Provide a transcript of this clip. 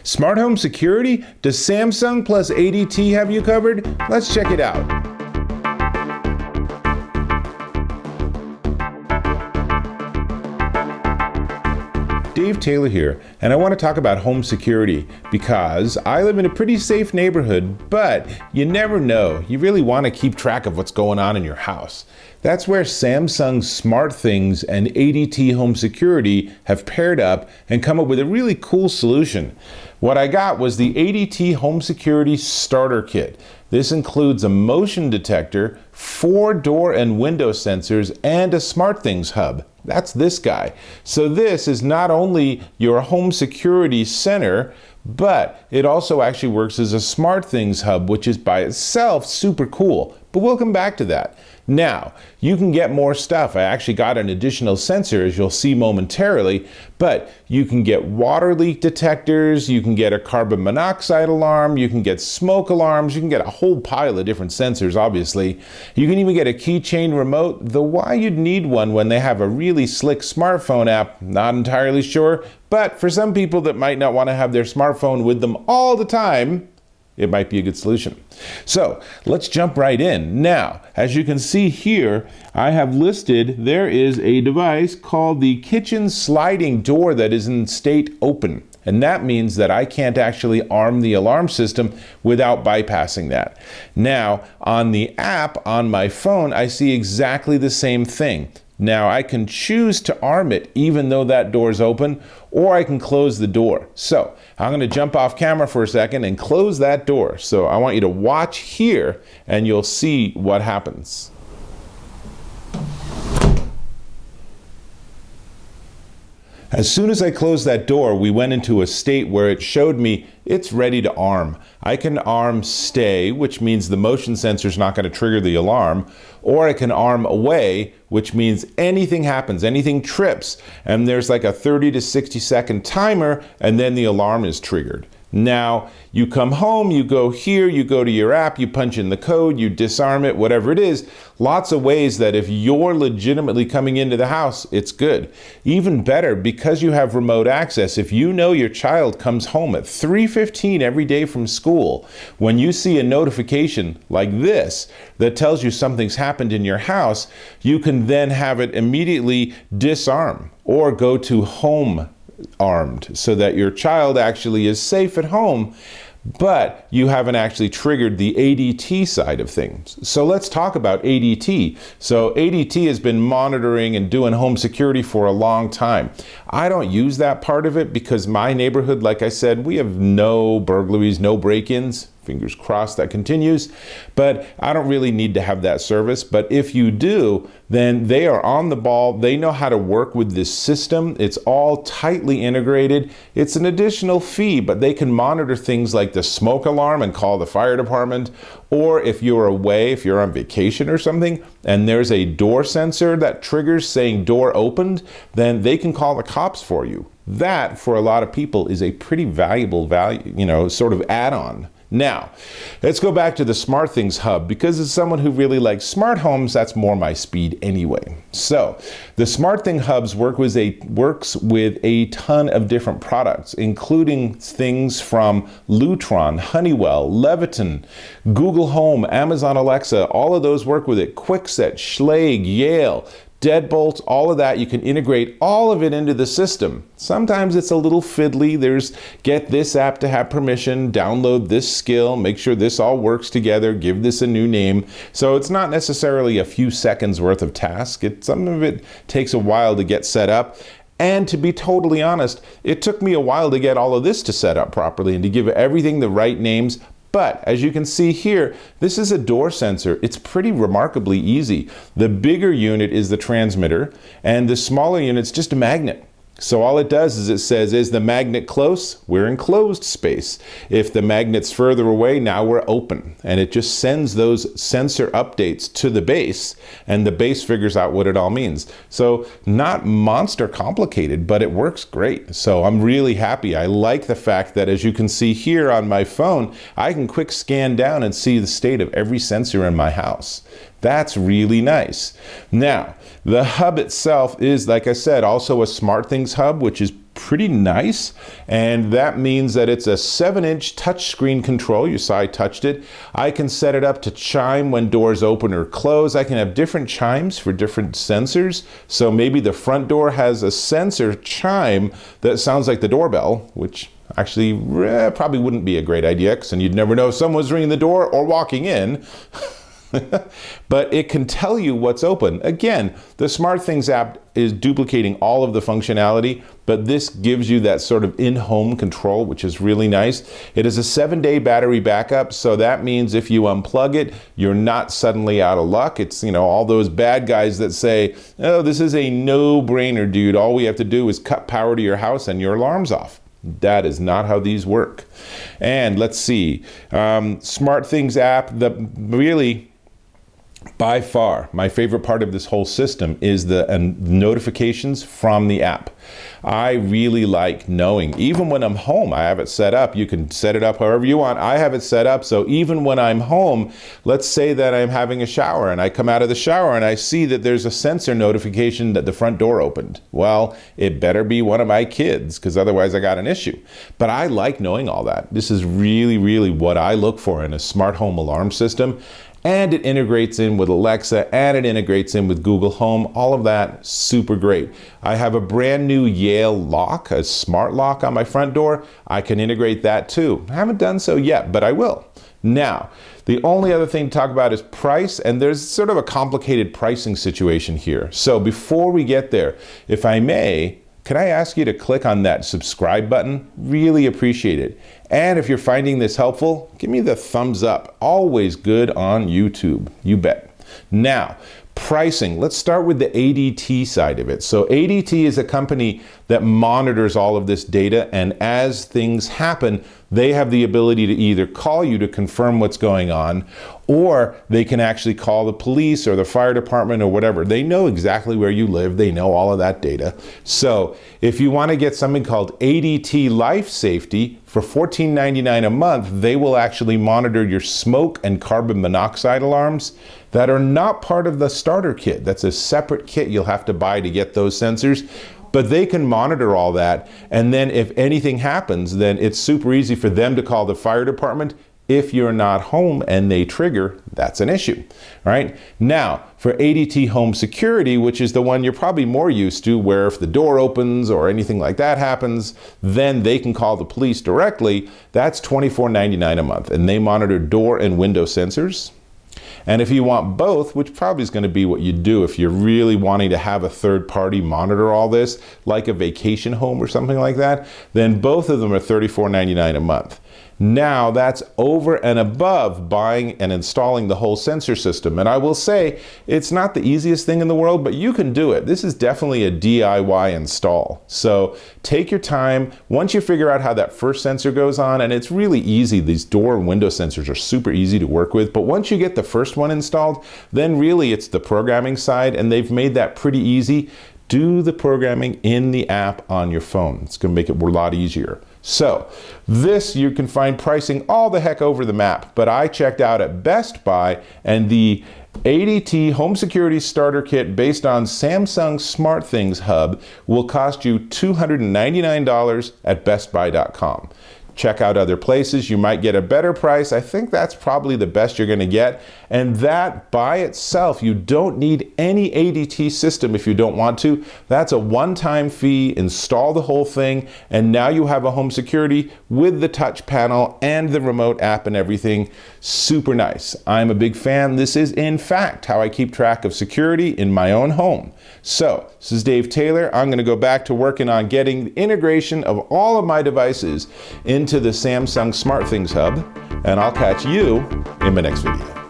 Smart home security? Does Samsung plus ADT have you covered? Let's check it out. Dave Taylor here, and I want to talk about home security because I live in a pretty safe neighborhood, but you never know. You really want to keep track of what's going on in your house. That's where Samsung SmartThings and ADT Home Security have paired up and come up with a really cool solution. What I got was the ADT Home Security Starter Kit. This includes a motion detector, 4 door and window sensors, and a SmartThings Hub. That's this guy. So this is not only your home security center, but it also actually works as a SmartThings Hub, which is by itself super cool. But we'll come back to that. Now, you can get more stuff. I actually got an additional sensor, as you'll see momentarily, but you can get water leak detectors, you can get a carbon monoxide alarm, you can get smoke alarms, you can get a whole pile of different sensors, obviously. You can even get a keychain remote, though why you'd need one when they have a really slick smartphone app, not entirely sure, but for some people that might not want to have their smartphone with them all the time, it might be a good solution. So let's jump right in. Now, as you can see here, I have listed there is a device called the kitchen sliding door that is in state open. And that means that I can't actually arm the alarm system without bypassing that. Now, on the app on my phone, I see exactly the same thing. Now I can choose to arm it even though that door is open, or I can close the door. So I'm going to jump off camera for a second and close that door. So I want you to watch here and you'll see what happens. As soon as I closed that door, we went into a state where it showed me it's ready to arm. I can arm stay, which means the motion sensor is not going to trigger the alarm, or I can arm away, which means anything happens, anything trips, and there's like a 30 to 60 second timer, and then the alarm is triggered. Now, you come home, you go here, you go to your app, you punch in the code, you disarm it, whatever it is. Lots of ways that if you're legitimately coming into the house, it's good. Even better, because you have remote access, if you know your child comes home at 3:15 every day from school, when you see a notification like this that tells you something's happened in your house, you can then have it immediately disarm or go to home armed so that your child actually is safe at home, but you haven't actually triggered the ADT side of things. So let's talk about ADT. So ADT has been monitoring and doing home security for a long time. I don't use that part of it because my neighborhood, like I said, we have no burglaries, no break-ins. Fingers crossed that continues, but I don't really need to have that service. But if you do, then they are on the ball. They know how to work with this system. It's all tightly integrated. It's an additional fee, but they can monitor things like the smoke alarm and call the fire department. Or if you're away, if you're on vacation or something, and there's a door sensor that triggers saying door opened, then they can call the cops for you. That, for a lot of people, is a pretty valuable sort of add-on. Now, let's go back to the SmartThings Hub, because as someone who really likes smart homes, that's more my speed anyway. So, the SmartThings Hubs works with a ton of different products, including things from Lutron, Honeywell, Leviton, Google Home, Amazon Alexa. All of those work with it. Kwikset, Schlage, Yale, Deadbolt, all of that. You can integrate all of it into the system. Sometimes it's a little fiddly. There's get this app to have permission, download this skill, make sure this all works together, give this a new name. So it's not necessarily a few seconds worth of task. Some of it takes a while to get set up. And to be totally honest, it took me a while to get all of this to set up properly and to give everything the right names. But as you can see here, this is a door sensor. It's pretty remarkably easy. The bigger unit is the transmitter, and the smaller unit's just a magnet. So all it does is it says, is the magnet close? We're in closed space. If the magnet's further away, now we're open. And it just sends those sensor updates to the base, and the base figures out what it all means. So not monster complicated, but it works great. So I'm really happy. I like the fact that, as you can see here on my phone, I can quick scan down and see the state of every sensor in my house. That's really nice. Now, the hub itself is, like I said, also a SmartThings Hub, which is pretty nice, and that means that it's a 7-inch touchscreen control. You saw I touched it. I can set it up to chime when doors open or close. I can have different chimes for different sensors. So maybe the front door has a sensor chime that sounds like the doorbell, which actually probably wouldn't be a great idea, because then you'd never know if someone's ringing the door or walking in. But it can tell you what's open. Again, the SmartThings app is duplicating all of the functionality, but this gives you that sort of in-home control, which is really nice. It is a 7-day battery backup, so that means if you unplug it, you're not suddenly out of luck. It's, all those bad guys that say, oh, this is a no-brainer, dude. All we have to do is cut power to your house and your alarm's off. That is not how these work. And let's see, SmartThings app, by far, my favorite part of this whole system is the notifications from the app. I really like knowing, even when I'm home, I have it set up. You can set it up however you want. I have it set up so even when I'm home, let's say that I'm having a shower and I come out of the shower and I see that there's a sensor notification that the front door opened. Well, it better be one of my kids, because otherwise I got an issue. But I like knowing all that. This is really, really what I look for in a smart home alarm system. And it integrates in with Alexa, and it integrates in with Google Home. All of that, super great. I have a brand new Yale lock, a smart lock on my front door. I can integrate that too. I haven't done so yet, but I will. Now, the only other thing to talk about is price, and there's sort of a complicated pricing situation here. So before we get there, if I may, can I ask you to click on that subscribe button? Really appreciate it. And if you're finding this helpful, give me the thumbs up. Always good on YouTube, you bet. Now, pricing. Let's start with the ADT side of it. So ADT is a company that monitors all of this data, and as things happen, they have the ability to either call you to confirm what's going on, or they can actually call the police or the fire department or whatever. They know exactly where you live. They know all of that data. So if you want to get something called ADT Life Safety for $14.99 a month, they will actually monitor your smoke and carbon monoxide alarms that are not part of the starter kit. That's a separate kit you'll have to buy to get those sensors. But they can monitor all that, and then if anything happens, then it's super easy for them to call the fire department. If you're not home and they trigger, that's an issue, right? Now, for ADT Home Security, which is the one you're probably more used to, where if the door opens or anything like that happens, then they can call the police directly. That's $24.99 a month, and they monitor door and window sensors. And if you want both, which probably is going to be what you do if you're really wanting to have a third party monitor all this, like a vacation home or something like that, then both of them are $34.99 a month. Now that's over and above buying and installing the whole sensor system. And I will say, it's not the easiest thing in the world, but you can do it. This is definitely a DIY install. So take your time. Once you figure out how that first sensor goes on, and it's really easy, these door and window sensors are super easy to work with, but once you get the first one installed, then really it's the programming side, and they've made that pretty easy. Do the programming in the app on your phone. It's going to make it a lot easier. So this, you can find pricing all the heck over the map, but I checked out at Best Buy, and the ADT Home Security Starter Kit based on Samsung SmartThings Hub will cost you $299 at bestbuy.com. Check out other places. You might get a better price. I think that's probably the best you're going to get. And that by itself, you don't need any ADT system if you don't want to. That's a one-time fee. Install the whole thing, and now you have a home security with the touch panel and the remote app and everything. Super nice. I'm a big fan. This is, in fact, how I keep track of security in my own home. So, this is Dave Taylor. I'm going to go back to working on getting the integration of all of my devices into the Samsung SmartThings Hub, and I'll catch you in my next video.